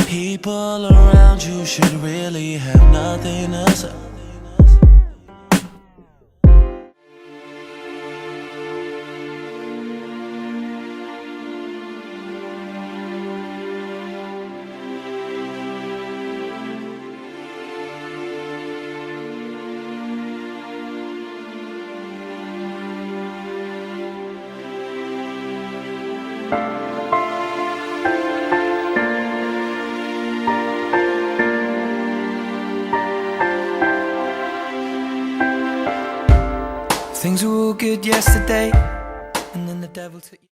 People around you should really have nothing to say. Things were all good yesterday, and then the devil took you.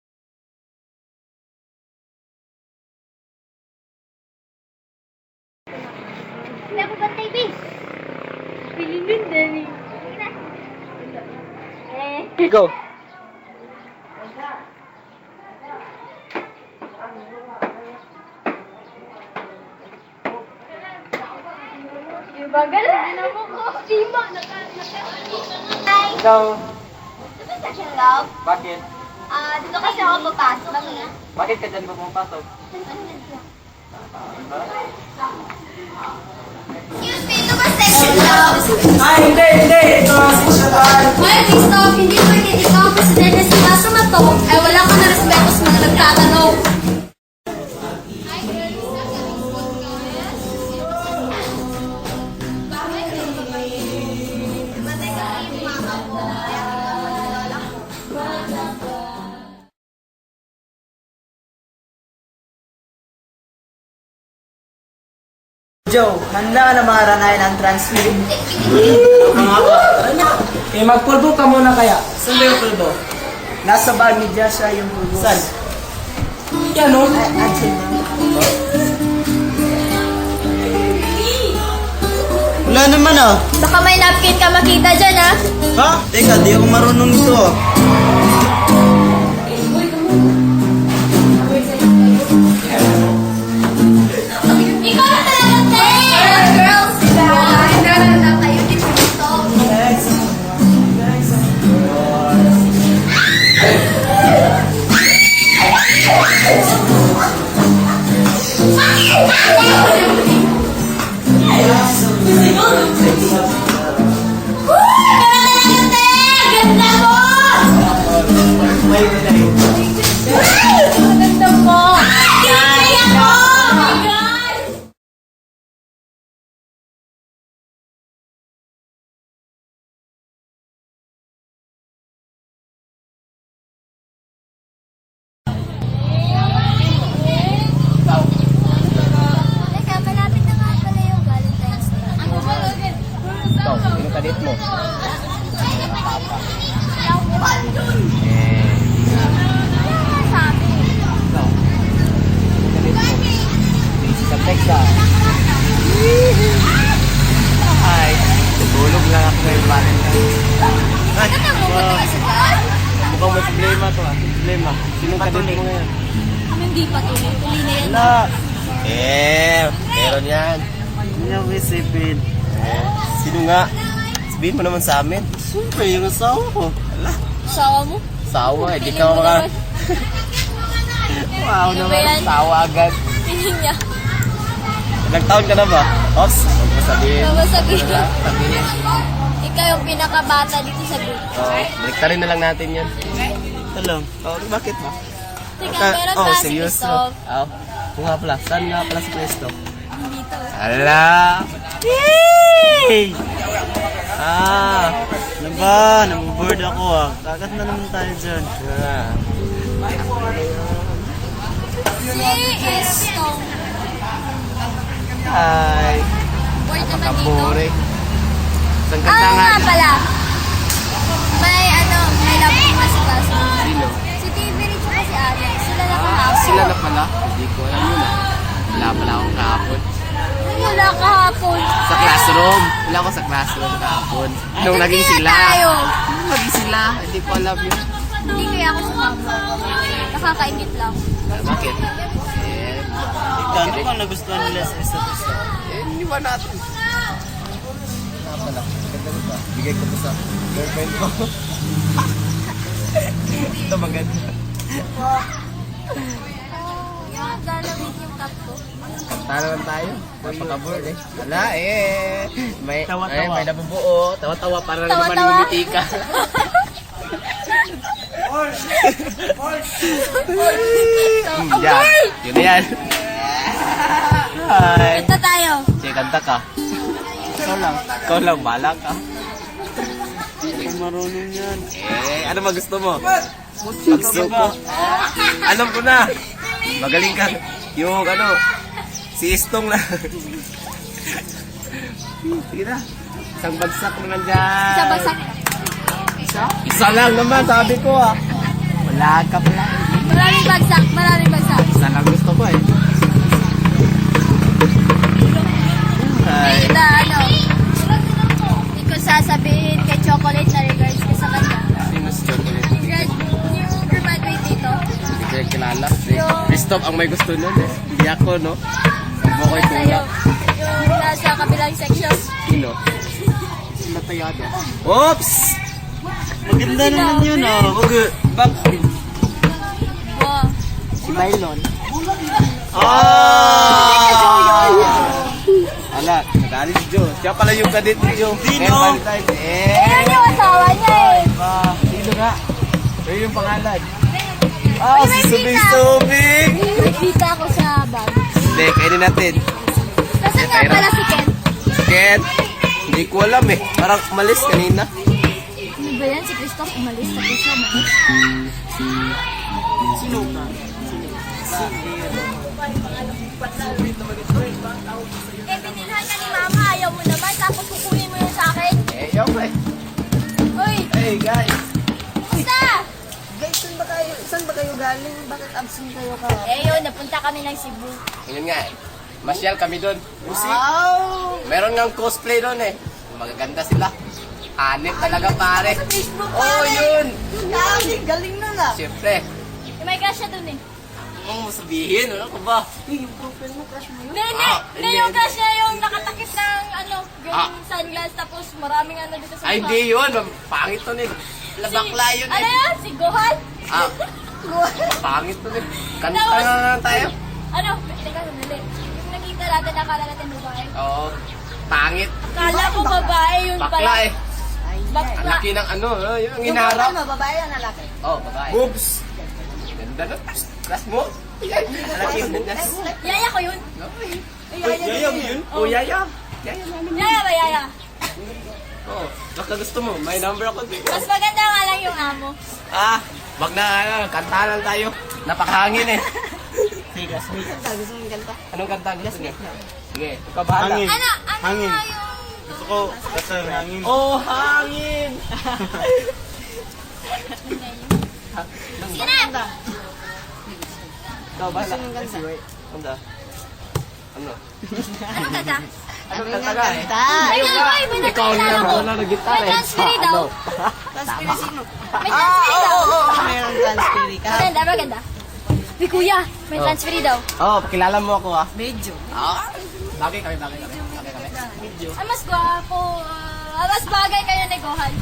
Hindi ako ba TV? Pilinin din eh. Go. Yung bagal, hindi na mo ko. Sima, Hi! Go. Ito ba session love? Bakit? Dito kasi ako papasok. Bakit ka dyan pumapasok? Excuse me, ito ba session love? Ay, hindi. Ito ang session. Well, please stop. Hindi pwede ikaw ang presidente sa classroom na to. Ay wala ka na respeto sa mga nagtatanong. Joe, handa ka na maranayan ang transcript? Magpulbo ka muna kaya. Saan ba yung pulbo? Nasa bag ni Joshua yung pulbo. Saan? Yan o. Wala naman ah. Baka may napkin ka makita dyan, ha? Ha? Teka, di ako marunong ito ah. Ikaw na talaga, te! Girls! Girls na kayo, dito dito. Ganda mo! Ganda mo! Kinakaya ko! Oh my God! Teka, malapit na nga pala yung Valentine's Day. Ano ba? Ikaw, sino kadit mo? Sabi. Ikaw. Kadit mo. Busy sa text ah. Ay, tutulog lang ako ngayon Valentine. Ay, Ano mo ba ito isa ka? mukhang may problema to ah. Problema. Sinong kadit mo ngayon? Hindi pa tuloy. Tuloy na yan. Wala. Meron yan. Hindi niya ako isipin. Sino nga? Sabihin mo naman sa amin. Siyempre, yung asawa ko. Sawa mo? Sawa, hindi ka Piling mo maka... naman. Wow Ano ba yan? Sawa agad. Piling niya. Ilang taon ka na ba? Ops, huwag mo sabihin. Huwag mo sabihin. Wala, sabihin. Ikaw yung pinakabata dito sa group. Baliktarin na lang natin yan. Alam. Oh, bakit ba? Teka, meron ba si seryoso? Christoph? Oo. Kung nga pala, saan nga pala si Christoph? Dito. Ala! Yay! Ano ba? Namuboard ako ah. Kagat na naman tayo dyan. Si is Tom. Hi! Board naman dito. Kabore. Saan ka Ah, nga nga? pala. May love team na si Kaso. Sino? Si TV Rich at si Alex. Sila na kahapon. Sila na pala? Hindi ko alam yun ah. Wala pala akong kahapon. Wala kahapon. Sa classroom. Wala ako sa classroom kahapon. Nung naging sila. Tayo. Nung naging sila. Hindi ko alam yun. Hindi kaya ako sumama. Nakakaingit lang. Bakit? Eh, Ano bang nagustuhan nila sa isa't isa? iniwan natin. Nga pala. Ganda mo ba? Bigay ko to sa girlfriend ko. Ito maganda. Yung galamig yung cup ko. Tara lang tayo. Napaka-bored eh. Wala eh. Tawa-tawa. May nabubuo. Tawa-tawa para naman Tawa-tawa. ngumiti ka. Yan. Yun na yan. Hi. Kanta tayo. Sige, kanta ka. Ikaw lang. Ikaw lang, bala ka. Hindi ko marunong yan. Ano ba gusto mo? Magsuko. Alam ko na. Magaling ka. Yung ano, si Istong na. Sige na. Isang bagsak naman dyan. Sa bagsak. Isa lang naman, sabi ko ah. Wala ka pala. Maraming bagsak. Maraming bagsak. Isa lang gusto ko eh. Hi. May ano. Hindi ko sasabihin kay Chocolate na regards ko sa kanya. Sino si Chocolate? Yung graduate dito. Hindi ko yung kilala. Si Christoph ang may gusto nun eh. Hindi ako, no? Huwag mo ko'y Nasa tulak. yung nasa kabilang section. Sino? Natayado. Oops! Maganda naman yun, oh. Okay. Bakit? Wow. Si Mylon. Ala, nadali si Joe. Siya pala yung kadit ni Joe. Sino? Ayan yung asawa niya eh. Sino nga? Ano yung pangalan? Uy, Si may Subing-Subing! May kita ako sa bag. Hindi, kainin natin. Nasaan nga pala si Ken? Ken, hindi ko alam eh. Parang umalis kanina. Ano ba yan? Si Christoph umalis. Tapos siya umalis. Sino ka? Eh, binilhan ka ni Mama. Ayaw mo naman. Tapos kukunin mo yung sa akin. Eh, yung eh. Uy! Hey guys! Basta! Guys, saan ba kayo galing? Bakit absent kayo ka? Eh yun, napunta kami ng Cebu. Yun nga eh. Masyal kami doon. Wow! Meron nga cosplay doon eh. Magaganda sila. Hanip talaga pare. Sa Facebook Oh, yun! Galing na na. Siyempre. May crush siya dun eh. Ano mo sabihin? Ano ko ba? Yung profile mo, crush mo yun? Hindi, hindi, yung hindi. crush niya yung nakatakip ng ano, yung Ah. sunglass tapos maraming ano dito sa Ay, mukha. hindi yun. Pangit to eh. Labakla yun Ano eh. yan? Si Gohan? Ah, pangit to eh. Kanta na tayo. Ano? Teka, sandali. Yung nakita natin, nakala natin babae. Oo. Pangit. Kala ko babae yung Bakla pala. eh. Ang Bakla. laki ng ano, yung Yung hinarap. profile mo, babae yan, lalaki. Oh, babae. Boobs. Ganda na. Class mo. Laki yung bunas. Yaya ko yun. Yaya mo yun? Oh, yaya. Yaya namin. Yaya ba, yaya? Oo. Baka gusto mo, may number ako dito. Mas maganda nga lang yung amo. Ah, wag na, kanta lang tayo. Napakahangin eh. Sige, gusto mo yung kanta? Anong kanta gusto niyo? Sige, ikaw bahala. Hangin. Ano Hangin. nga yung... Gusto ko, basta hangin. Oh, hangin! Sige na! Ikaw bahala. Kanta. Ano? Ano kanta? Anong kanta ka eh? Ay, ano ba? May Ikaw nakilala na ko. wala na gitara May eh. transferi daw. Transferi sino? May transferi daw. Mayroong transferi ka. Maganda, maganda. Uy, kuya, may Oh. transferi daw. Oh, pakilala mo ako ah. Medyo. Ah, bagay kami. Bagay kami. Ang mas gwapo. Mas bagay kayo ni Gohan.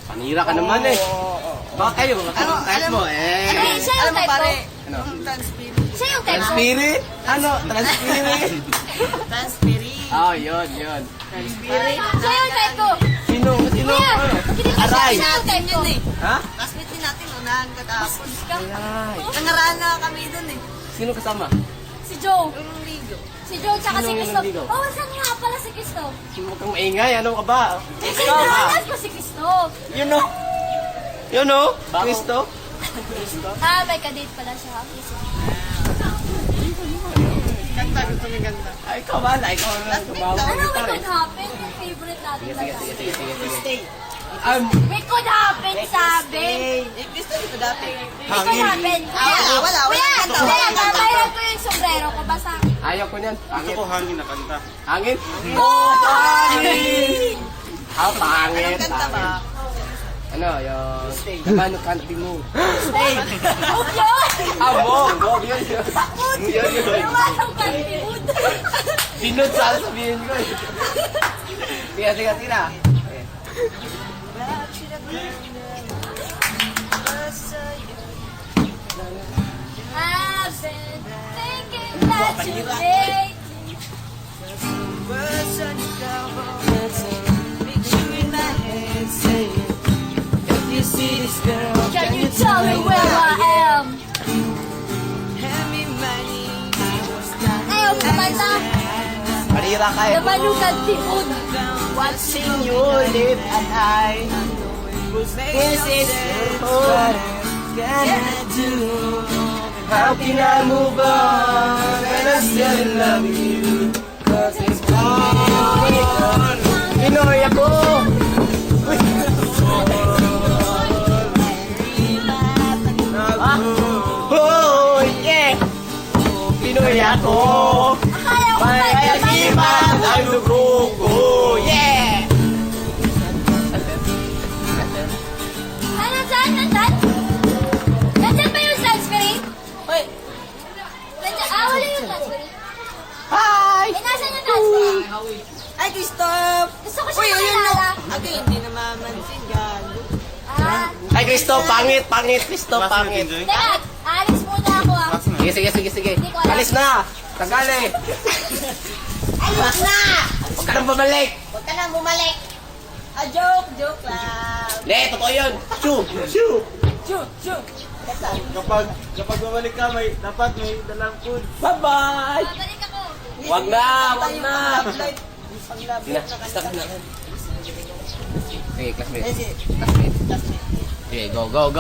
Panira ka naman eh. Baka kayo, anong type mo eh? Ano, siya yung type ko. Ano? Transferi. Siya yung type ko. Transpirit? Ano? Transpirit? Transferi. Oh, yun. Siya yung type ko. Sino? Kuya, kinig ka siya. Aray. Siya yung type ko. Ha? Classmate din natin, unahan ka tapos. Ay. Nangaraan na kami dun eh. Sino kasama? Si Joe. Yung ligo. Si Joe tsaka Sino si yung Christoph. nandigo? Oh, saan nga pala si Christoph? Huwag kang maingay. Ano ka ba? Sinunod ko si Christoph. Yun o. Yun o. Cristo. Ah, may kadate pala siya. Kanta, gusto mo yung kanta. Ay, ikaw ba? Ikaw na tumawa Ano, ng we gitar eh. could happen? Yung favorite natin ba yan? Sige. Stay. We could happen, sabi. Eh, gusto dito dati. We could happen. wala. Kuya, mamahiran ko yung sombrero ko. Basta. Ayaw ko niyan. Pangit. hangin na kanta. Hangin? Oh! Hangin! Ah, pangit. Kanta ba? Ano, yung... Mano kanti mo. Huwag yun! Abo! Yun. Yung walang kantiwood. Binod sana sabihin ko eh. Sige. I've been thinking that got you lately. Can you tell me where I am? Ayaw kumanta. Marira kayo. Nabalugan tiun. Watching you live and I. This is all can I do. How can I move on when I still love you? Cause it's all Pinoy ako. Oh, yeah. Pinoy ako. Ayaw May kumanta. aliman ang dugo ko. Yeah. Ay, nandyan? Nandyan? Nandyan ba yung sunscreen? Hoy. Nandyan? Wala yung sunscreen. Hi. Eh, nasan yung sunscreen? Ay, Christoph. Gusto ko siya makilala. Ate, hindi na mamansin yan. Ah, Ay, Christoph, pangit, Christoph, pangit. teka, alis muna ako ah. Sige. Hindi ko alam. Alis na. Tagali. Alis na! Huwag ka nang bumalik. Huwag ka nang bumalik. Joke lang. Hindi, totoo yun. Shoo. Kapag bumalik ka, dapat may dalang food. Bye-bye. Babalik ako. Wag na. Stop na. Sige, classmate. Sige, go. Go.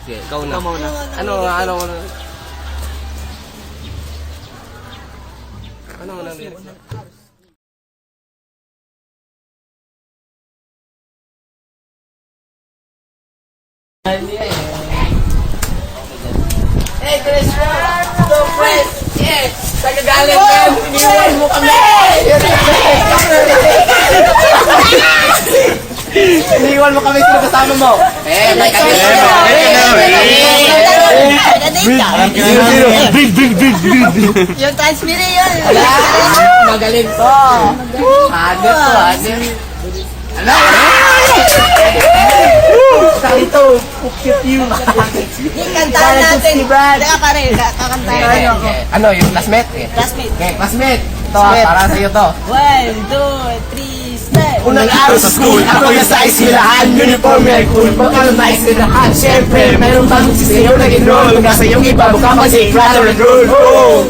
Sige, go na. Ano na? Hey, Christmas! So fresh! Yes! Tagagalit ka! Iniwan mo kami! Iniwan mo kami sino kasama mo? May Yung transmiri yun. magaling to! Agad to! Ano? Ito! Cute you! Kantahan natin. Teka pare, kakantahan natin. Ano, yung classmate? Classmate. Okay, classmate! Ito, para sa'yo to. 1, 2, 3, start. Unang araw sa school, ako yung sa eskwelahan. Uniform ay cool, pagkaroon na eskwelahan. Siyempre, meron bagong sisayaw na ginroll. Hanggang sa iyong iba, mukhang mag-sing rather and roll.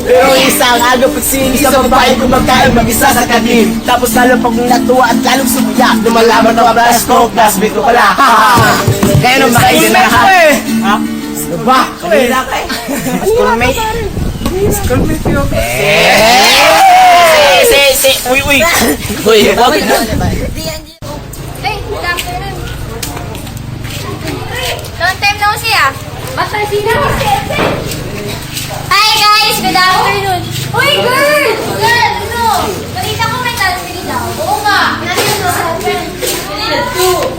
Pero isang agaw pagsing, isang babae kumakain mag-isa sa kanin. Tapos lalo pag natuwa at lalong sumuyak. Lumalaman ang abras ko, classmate ko pala. Kaya nung makainin na lahat. Ha? Ano ba? Kanina ka eh. Schoolmate? Schoolmate yun. Uy, wag na. Hey, good afternoon. Long time no see ah. Basta sila. Hi guys, good afternoon. Uy, girl! Girl, ano? Balita ko may sunscreen daw. Oo nga. Nasaan mo sunscreen?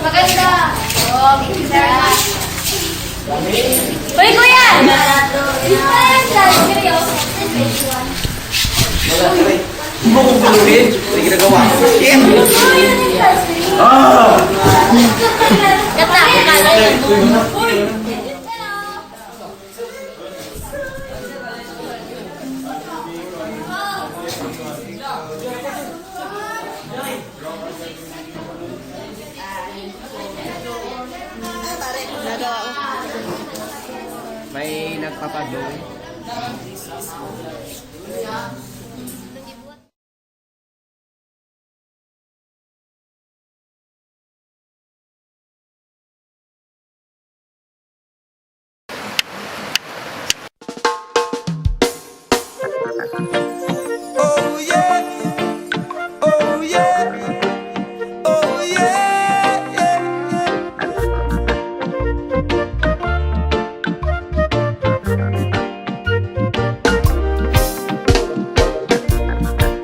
Maganda. Oh, salamat. Uy, kuya! Di ba yung sunscreen? Hindi mo kong puluhin. May ginagawa ko. Shit! Gata, Uy! May nagpapadoy. Oh yeah, oh yeah, oh yeah,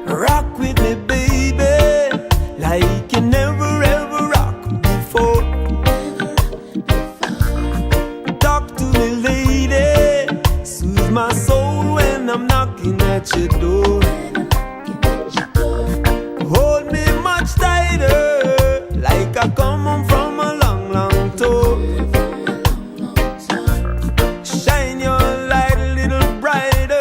Rock with me, baby, like you never ever rocked before. Talk to me, lady, soothe my soul when I'm knocking at your door. Hold me much tighter, like I come home from a long, long tour. Shine your light a little brighter.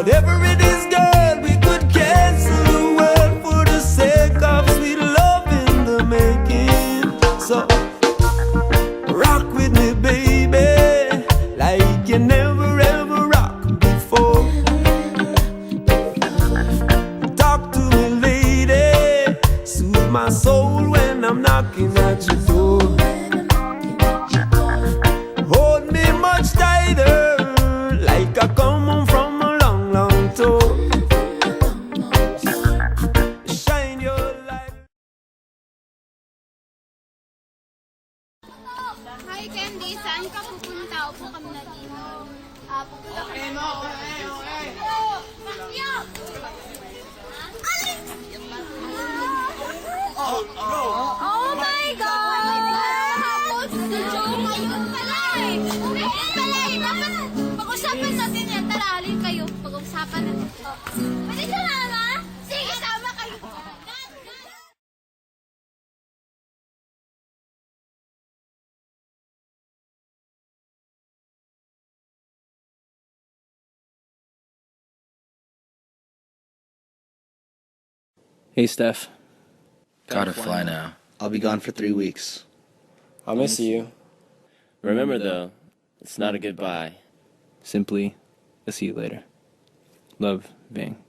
Whatever it is, girl, we could cancel the world for the sake of sweet love in the making. So rock with me, baby, like you never ever rocked before. Talk to me, lady, soothe my soul when I'm knocking at your door. Hold me much tighter, like I come home from a long, long tour. Shine your light. Hi, Candy. Saan ka pupunta? Upo kami na dito. Pupunta kami. Oh my God! Joke! Ayun pala eh! Ayun pala eh! Dapat pag-usapan natin yan. Tara, alin kayo. Pag-usapan natin. Pwede ka mama? Sige, sama kayo. Hey, Steph. Gotta fly now. I'll be gone for 3 weeks. I'll miss you. Remember, though, it's not a goodbye. Simply, I'll see you later. Love, Ving.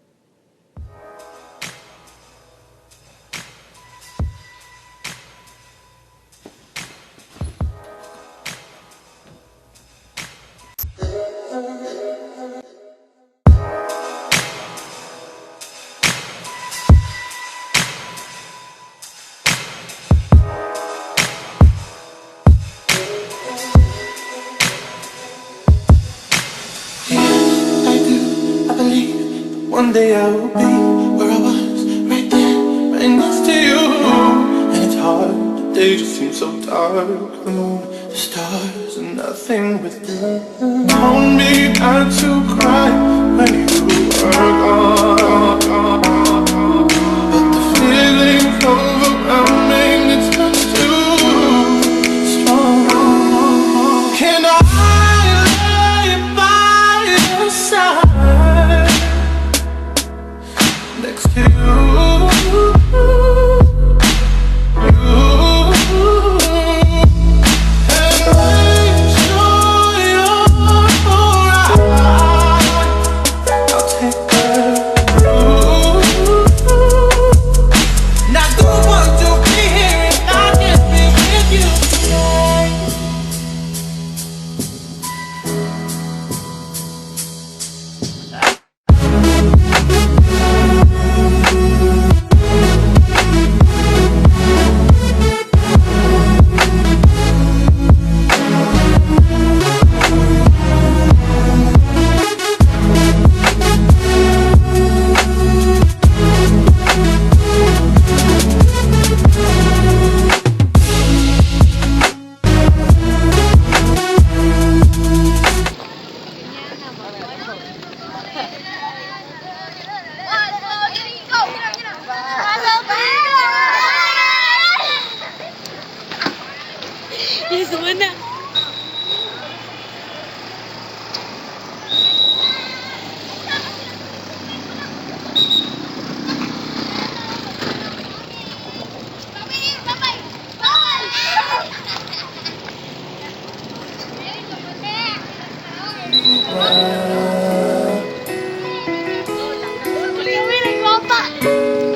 I do, I believe one day I will be where I was, right there, right next to you. And it's hard, the day just seems so dark. The moon, the stars, and nothing with you. Told me not to cry when you were gone, but the feeling's overwhelming, it's not too strong. Can I lay by your side, next to you, and make sure you're alright? I'll take care of you. Now don't want to be here if I can't be with you today.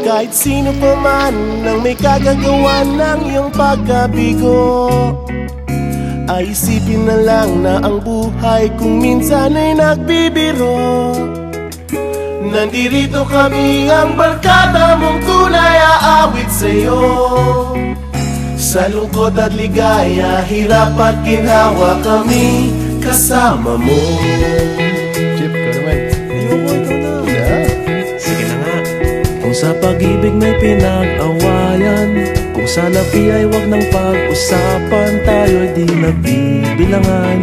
Kahit sino pa man ang may kagagawa ng iyong pagkabigo, ay isipin na lang na ang buhay kung minsan ay nagbibiro. Nandirito kami ang barkada mong tunay aawit sa'yo. Sa lungkot at ligaya, hirap at ginhawa kami kasama mo. Chip, go naman. Ayoko, ikaw na. Sige na nga. Kung sa pag-ibig may pinag-awayan, kung sa labi ay wag nang pag-usapan, tayo'y di nagbibilangan.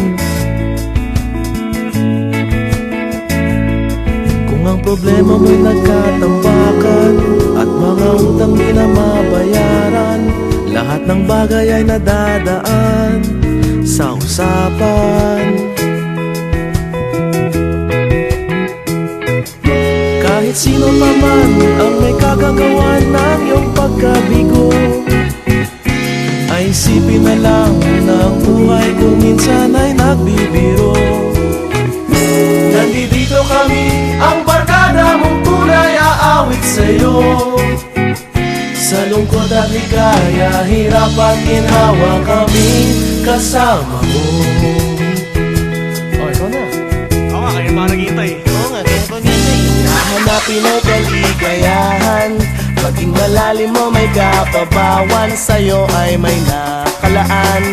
Kung ang problema mo'y nagkatambakan at mga utang di na mabayaran, lahat ng bagay ay nadadaan sa usapan. Kahit sino pa man ang may kagagawa ng iyong pagkabigo, ay isipin na lang na ang buhay kung minsan ay nagbibiro. Nandito kami, ang barkada mong tunay aawit sa'yo. Sa lungkot at ligaya, hirap at ginhawa kami kasama mo. Oh, ikaw na. Oo nga, kayo mga naghihintay. Oo nga, kaya ko nito eh. Hanapin ay kaligayahan, maging malalim mo may kapabawan, sa'yo ay may nakalaan.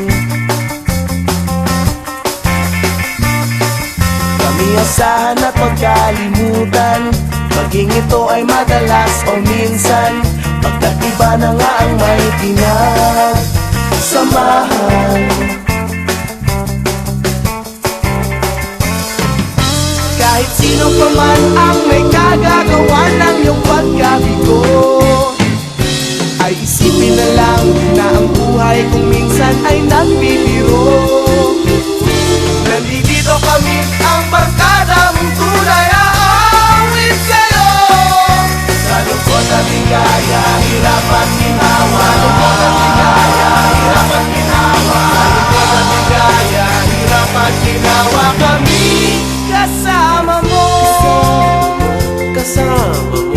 Kami asahan at magkalimutan, maging ito ay madalas o minsan, pagkat iba na nga ang may pinagsamahan. Kahit sino pa man ang may kagagawa ng iyong pagkabigo, ay isipin na lang na ang buhay kung minsan ay nagbibiro. Nandito kami, ang barkada mong tunay aawit sa'yo. Sa lungkot at ligaya, hirap at ginawa. Sa lungkot at ligaya, hirap at ginawa. Sa lungkot at ligaya, hirap at ginawa kami kasama mo. Kasama mo.